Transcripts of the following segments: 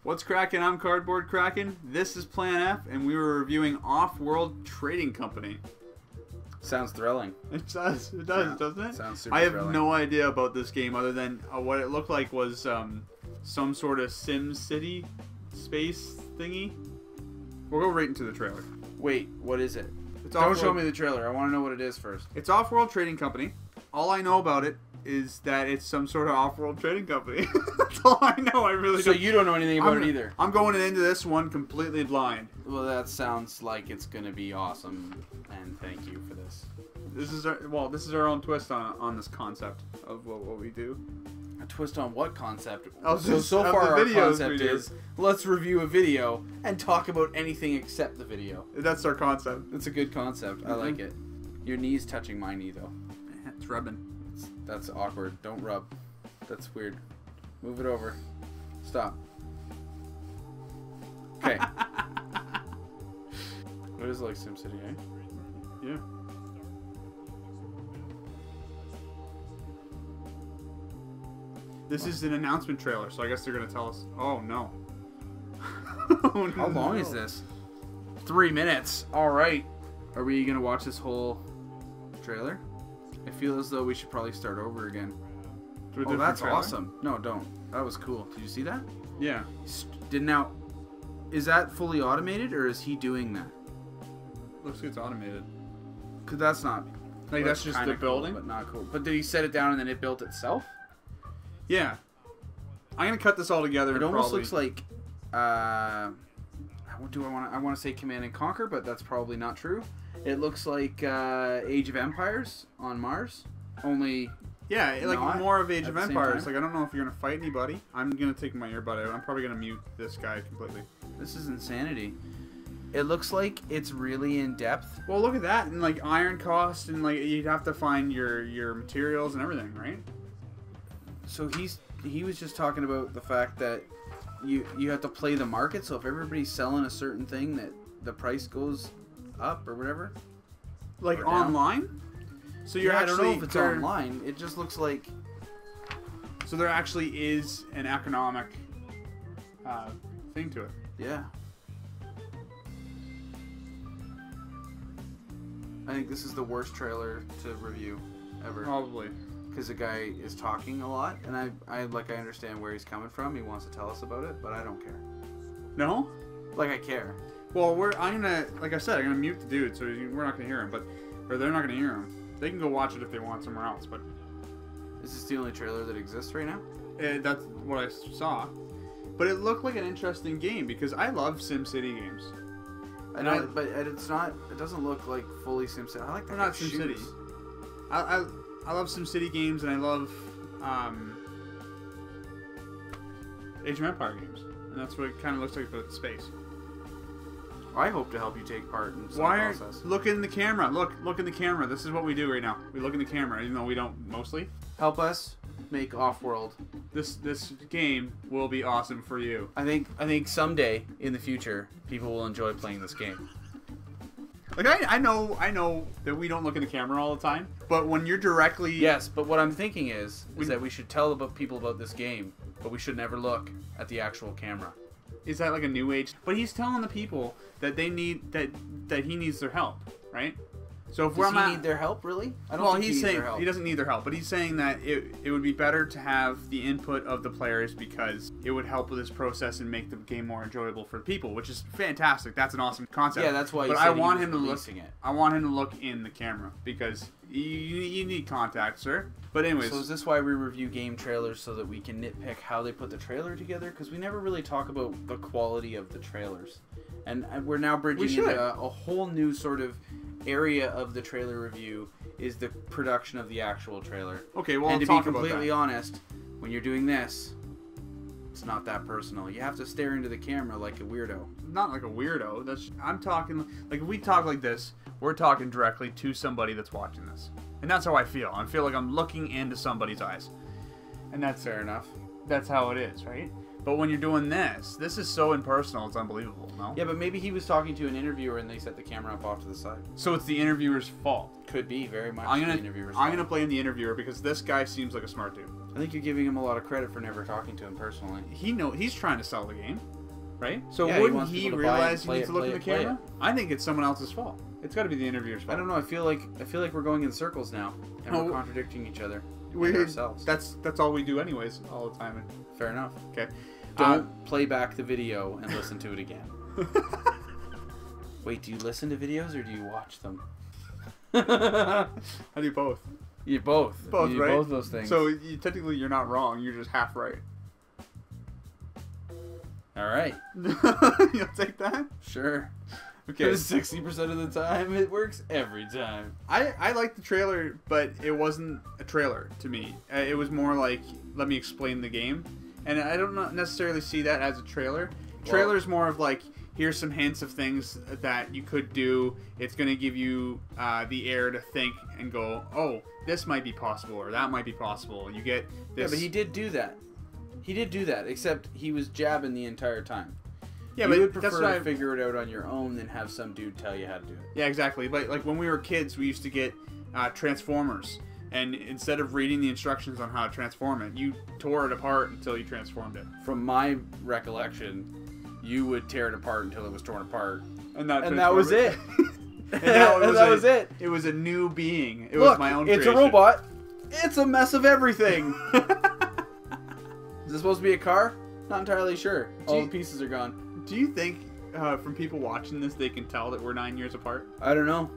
What's cracking? I'm Cardboard Kraken. This is Plan F, and we were reviewing Offworld Trading Company. Sounds thrilling. It does. It does, Yeah, doesn't it? Sounds super I have thrilling. no idea about this game other than what it looked like was some sort of Sim City space thingy. We'll go right into the trailer. Wait, what is it? It's Don't Offworld- show me the trailer. I want to know what it is first. It's Offworld Trading Company. All I know about it is that it's some sort of off-world trading company. That's all I know. I really So don't. you don't know anything about it either? I'm going into this one completely blind. Well, that sounds like it's going to be awesome, and thank you for this. This is our own twist on this concept of what we do. A twist on what concept? Oh, So of far the our videos concept we do. is, let's review a video and talk about anything except the video. That's our concept. That's a good concept. I like it. Your knee's touching my knee, though. It's rubbing. That's awkward. Don't rub. That's weird. Move it over. Stop. Okay. It is like SimCity, eh? Yeah. This is an announcement trailer, so I guess they're gonna tell us. Oh no. Oh, How long no. is this? 3 minutes. All right. Are we gonna watch this whole trailer? I feel as though we should probably start over again. Do a Oh, different that's trailer? awesome. No, don't. That was cool. Did you see that? Yeah. Is that fully automated, or is he doing that? Looks like it's automated. Because that's not. Like that's just kinda the building. cool, but not cool. But did he set it down and then it built itself? Yeah. I'm gonna cut this all together. It and almost probably... looks like. What do I want? I want to say Command and Conquer, but that's probably not true. It looks like Age of Empires on Mars. Only. Yeah, like not more of Age at of the same Empires. time. Like I don't know if you're gonna fight anybody. I'm gonna take my earbud out. I'm probably gonna mute this guy completely. This is insanity. It looks like it's really in depth. Well, look at that, and like iron cost, and like you'd have to find your materials and everything, right? So he was just talking about the fact that you have to play the market. So if everybody's selling a certain thing, that the price goes up or whatever. Like Or down. online. So you're Yeah, actually I don't know if it's there- online. It just looks like. So there actually is an economic thing to it. Yeah. I think this is the worst trailer to review ever. Probably. Because the guy is talking a lot, and I understand where he's coming from. He wants to tell us about it, but I don't care. No? Like, I care. Well, I'm gonna, like I said, I'm gonna mute the dude, so we're not gonna hear him. Or they're not gonna hear him. They can go watch it if they want somewhere else. But Is this the only trailer that exists right now? that's what I saw. But it looked like an interesting game because I love SimCity games. I know, but it's not. It doesn't look like fully SimCity. I like that. They're not shoes. SimCity. I love SimCity games and I love Age of Empire games, and that's what it kind of looks like for space. I hope to help you take part in some Why are process. look in the camera? Look in the camera. This is what we do right now. We look in the camera, even though we don't mostly. Help us make Offworld. This game will be awesome for you. I think someday in the future people will enjoy playing this game. Like I know that we don't look in the camera all the time, but when you're directly Yes, but what I'm thinking is that we should tell people about this game, but we should never look at the actual camera. Is that like a new age? But he's telling the people that they need that he needs their help, right? So if Does we're he need their help, really? I don't think he he's needs saying their help. he doesn't need their help, but he's saying that it would be better to have the input of the players because it would help with this process and make the game more enjoyable for the people, which is fantastic. That's an awesome concept. Yeah, that's why. But He said I want he him was to look. releasing it. I want him to look in the camera because you need contact, sir. But anyways, So is this why we review game trailers, so that we can nitpick how they put the trailer together? Because we never really talk about the quality of the trailers, and we're now bridging should. into a whole new sort of area of the trailer review is the production of the actual trailer. okay, well, And to be talk about completely that. honest, when you're doing this, it's not that personal. You have to stare into the camera like a weirdo. Not like a weirdo. I'm talking like if we talk like this, we're talking directly to somebody that's watching this, and that's how I feel. I feel like I'm looking into somebody's eyes, and that's Fair enough. That's how it is, right? But when you're doing this is so impersonal, it's unbelievable, no? Yeah, but maybe he was talking to an interviewer and they set the camera up off to the side. So it's the interviewer's fault. Could be, very much I'm the interviewer's gonna fault. blame the interviewer because this guy seems like a smart dude. I think you're giving him a lot of credit for never talking to him personally. He's trying to sell the game, right? So Yeah, he wouldn't wants he people to buy it, realize he play needs it, to look play in the it, play camera? I think it's someone else's fault. It's got to be the interviewer's fault. I don't know. I feel like we're going in circles now, and we're contradicting each other and ourselves. That's all we do anyways, all the time. Fair enough. Okay. Don't play back the video and listen to it again. Wait, do you listen to videos or do you watch them? I do both. You both. Both, you right? Both those things. So technically, you're not wrong. You're just half right. All right. You'll take that? Sure. Okay. 60% of the time, it works every time. I liked the trailer, but it wasn't a trailer to me. It was more like, let me explain the game. And I don't necessarily see that as a trailer. Trailer's more of like, here's some hints of things that you could do. It's going to give you the air to think and go, oh, this might be possible or that might be possible. You get this. Yeah, but he did do that. He did do that, except he was jabbing the entire time. Yeah, you but would that's prefer to figure it out on your own than have some dude tell you how to do it. Yeah, exactly. But like when we were kids, we used to get Transformers. And instead of reading the instructions on how to transform it, you tore it apart until you transformed it. From my recollection, you would tear it apart until it was torn apart. And that was it. And that was it. It was a new being. It Look, was my own it's creation. a robot. It's a mess of everything. Is this supposed to be a car? Not entirely sure. All the pieces are gone. Do you think from people watching this, they can tell that we're 9 years apart? I don't know.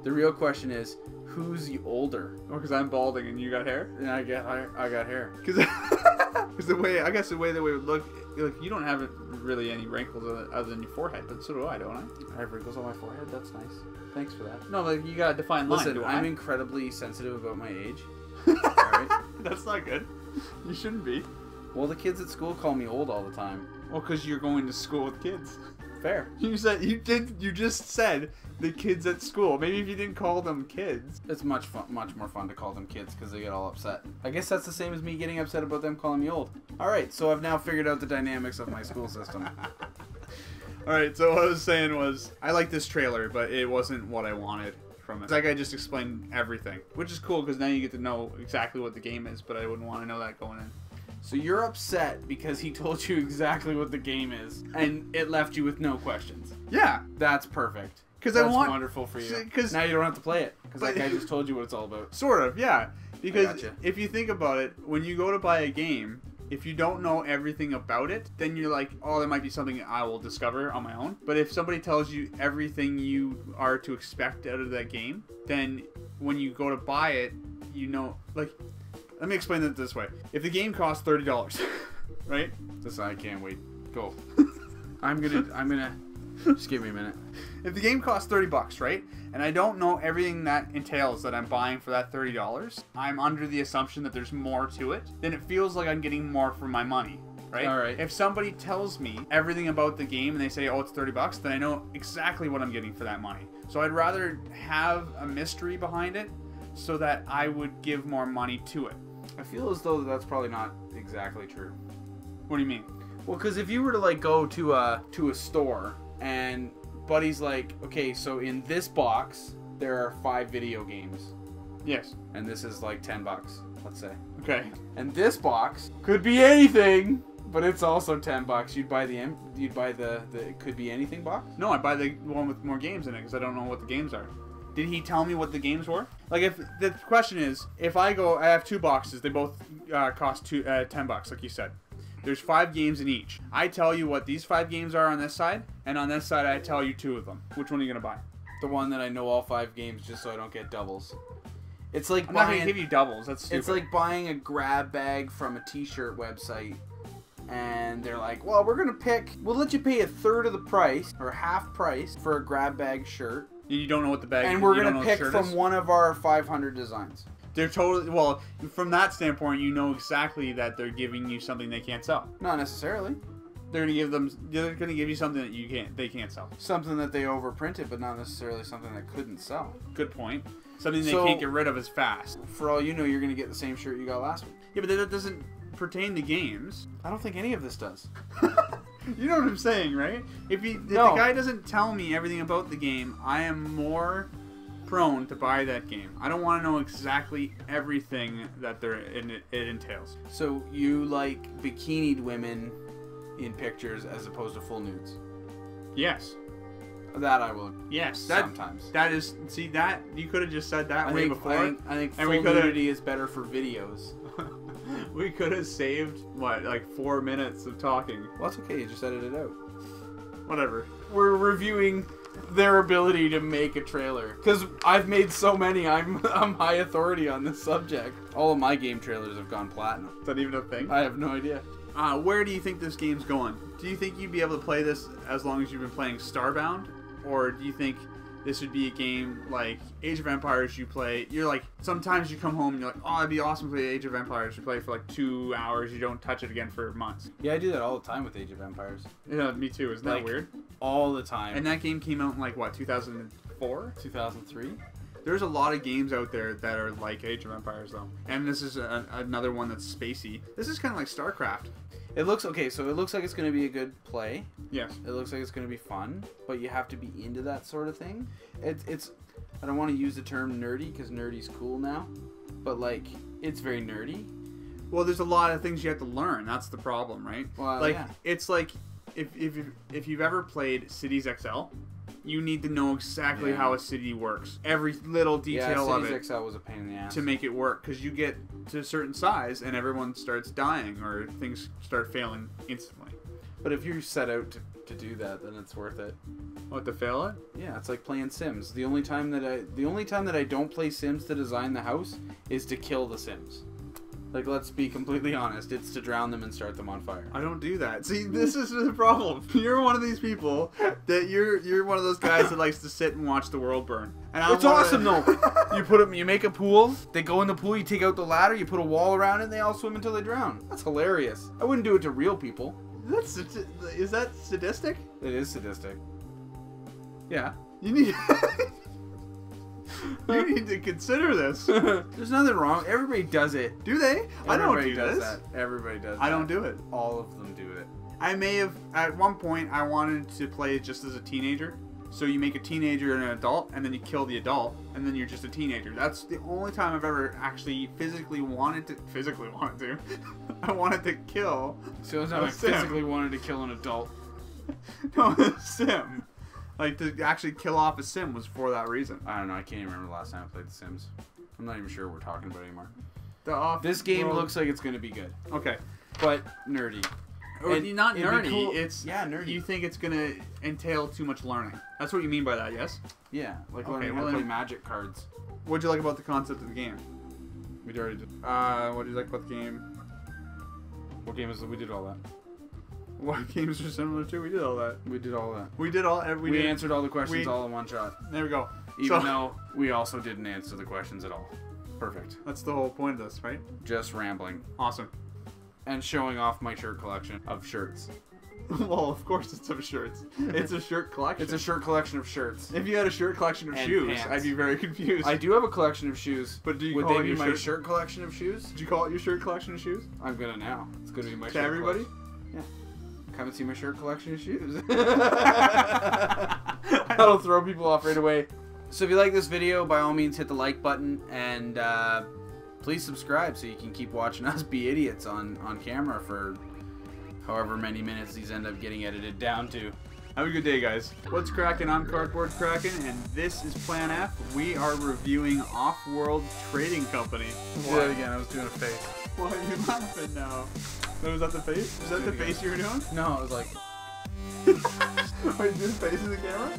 The real question is, who's the older? Or because I'm balding and you got hair? And I got hair. Because the way we would look, like you don't have really any wrinkles other than your forehead, but so do I, don't I? I have wrinkles on my forehead. That's nice. Thanks for that. No, like you got a defined line. Listen, I'm incredibly sensitive about my age. Alright? That's not good. You shouldn't be. Well, the kids at school call me old all the time. Well, because you're going to school with kids. Fair. You just said the kids at school. Maybe if you didn't call them kids. It's much more fun to call them kids because they get all upset. I guess that's the same as me getting upset about them calling me old. Alright, so I've now figured out the dynamics of my school system. Alright, so what I was saying was, I like this trailer, but it wasn't what I wanted from it. It's like I just explained everything, which is cool because now you get to know exactly what the game is, but I wouldn't want to know that going in. So you're upset because he told you exactly what the game is, and it left you with no questions. Yeah. That's perfect. Because That's wonderful for you. Because now you don't have to play it, because that guy just told you what it's all about. Sort of, yeah. Because gotcha. If you think about it, when you go to buy a game, if you don't know everything about it, then you're like, oh, there might be something I will discover on my own. But if somebody tells you everything you are to expect out of that game, then when you go to buy it, you know, like... Let me explain it this way. If the game costs $30, right? I can't wait. Go. I'm gonna just give me a minute. If the game costs $30, right? And I don't know everything that entails that I'm buying for that $30, I'm under the assumption that there's more to it, then it feels like I'm getting more for my money. Right? All right. If somebody tells me everything about the game and they say, oh, it's $30, then I know exactly what I'm getting for that money. So I'd rather have a mystery behind it so that I would give more money to it. I feel as though that's probably not exactly true. What do you mean? Well, because if you were to like go to a store and Buddy's like, okay, so in this box there are 5 video games. Yes. And this is like $10, let's say. Okay. And this box could be anything, but it's also $10. You'd buy the it could be anything box? No, I buy the one with more games in it because I don't know what the games are. Did he tell me what the games were? Like, if the question is, if I have 2 boxes, they both cost $10, like you said. There's 5 games in each. I tell you what these 5 games are on this side, and on this side I tell you 2 of them. Which one are you gonna buy? The one that I know all 5 games, just so I don't get doubles. It's like I'm not gonna give you doubles. That's stupid. It's like buying a grab bag from a t-shirt website, and they're like, well, we'll let you pay a third of the price or half price for a grab bag shirt. You don't know what the bag is. And we're going to pick from one of our 500 designs. They're totally... Well, from that standpoint, you know exactly that they're giving you something they can't sell. Not necessarily. They're going to give you something that they can't sell. Something that they overprinted, but not necessarily something that couldn't sell. Good point. Something they can't get rid of as fast. For all you know, you're going to get the same shirt you got last week. Yeah, but that doesn't pertain to games. I don't think any of this does. You know what I'm saying, right? If the guy doesn't tell me everything about the game, I am more prone to buy that game. I don't want to know exactly everything that it entails. So you like bikinied women in pictures as opposed to full nudes? Yes. That I will. Yes. Sometimes. That is. See that you could have just said that way before. I think full nudity is better for videos. We could have saved what, like 4 minutes of talking. Well, that's okay. You just edited it out. Whatever. We're reviewing their ability to make a trailer because I've made so many. I'm high authority on this subject. All of my game trailers have gone platinum. Is that even a thing? I have no idea. Where do you think this game's going? Do you think you'd be able to play this as long as you've been playing Starbound? Or do you think this would be a game like Age of Empires you play? You're like, sometimes you come home and you're like, oh, it'd be awesome to play Age of Empires. You play for like 2 hours, you don't touch it again for months. Yeah, I do that all the time with Age of Empires. Yeah, me too. Isn't that weird? All the time. And that game came out in like, what, 2004? 2003? There's a lot of games out there that are like Age of Empires, though. And this is another one that's spacey. This is kind of like StarCraft. It looks okay, so it looks like it's going to be a good play. Yes. It looks like it's going to be fun, but you have to be into that sort of thing. It's I don't want to use the term nerdy because nerdy's cool now, but like it's very nerdy. Well, there's a lot of things you have to learn. That's the problem, right? Well, like yeah. It's like if you've ever played Cities XL, you need to know exactly how a city works. Every little detail of it. Cities XL was a pain in the ass. To make it work, because you get to a certain size and everyone starts dying or things start failing instantly. But if you set out to do that, then it's worth it. What, to fail it? Yeah, it's like playing Sims. The only time that I don't play Sims to design the house is to kill the Sims. Like, let's be completely honest. It's to drown them and start them on fire. I don't do that. See, this is the problem. You're one of these people that you're one of those guys that likes to sit and watch the world burn. And it's awesome though. You make a pool. They go in the pool. You take out the ladder. You put a wall around it. And they all swim until they drown. That's hilarious. I wouldn't do it to real people. Is that sadistic? It is sadistic. Yeah. You need. You need to consider this. There's nothing wrong. Everybody does it. Do they? I don't do this. That. Everybody does that. I don't do it. All of them do it. I may have, at one point, I wanted to play just as a teenager. So you make a teenager and an adult, and then you kill the adult, and then you're just a teenager. That's the only time I've ever actually physically wanted to. I wanted to kill. So the only time I physically wanted to kill an adult. No, a sim. Like, to actually kill off a sim was for that reason. I don't know. I can't even remember the last time I played The Sims. I'm not even sure what we're talking about anymore. This game looks like it's going to be good. Okay. But nerdy. Or not nerdy. Cool. It's nerdy. You think it's going to entail too much learning. That's what you mean by that, yes? Yeah. Like learning how to play magic cards. What'd you like about the concept of the game? We already did. What did you like about the game? What game is it? We did all that. What games are similar to? We did all that. We did all that. We answered all the questions all in one shot. There we go. Even though we also didn't answer the questions at all. Perfect. That's the whole point of this, right? Just rambling. Awesome. And showing off my shirt collection of shirts. Well, of course it's of shirts. It's a shirt collection. It's a shirt collection of shirts. If you had a shirt collection of shoes, pants. I'd be very confused. I do have a collection of shoes. But do you would call they it be my shirt? Shirt collection of shoes? Did you call it your shirt collection of shoes? I'm gonna now. It's gonna be my to shirt everybody? collection. Yeah. Come and see my shirt collection of shoes. That'll throw people off right away. So if you like this video, by all means hit the like button and please subscribe so you can keep watching us be idiots on camera for however many minutes these end up getting edited down to. Have a good day, guys. What's cracking? I'm Cardboard Kraken, and this is Plan F. We are reviewing Offworld Trading Company. Do that again. I was doing a face. Why are you laughing now? Was that the face? Is that the face you were doing? No, I was like... Wait, do the face in the camera?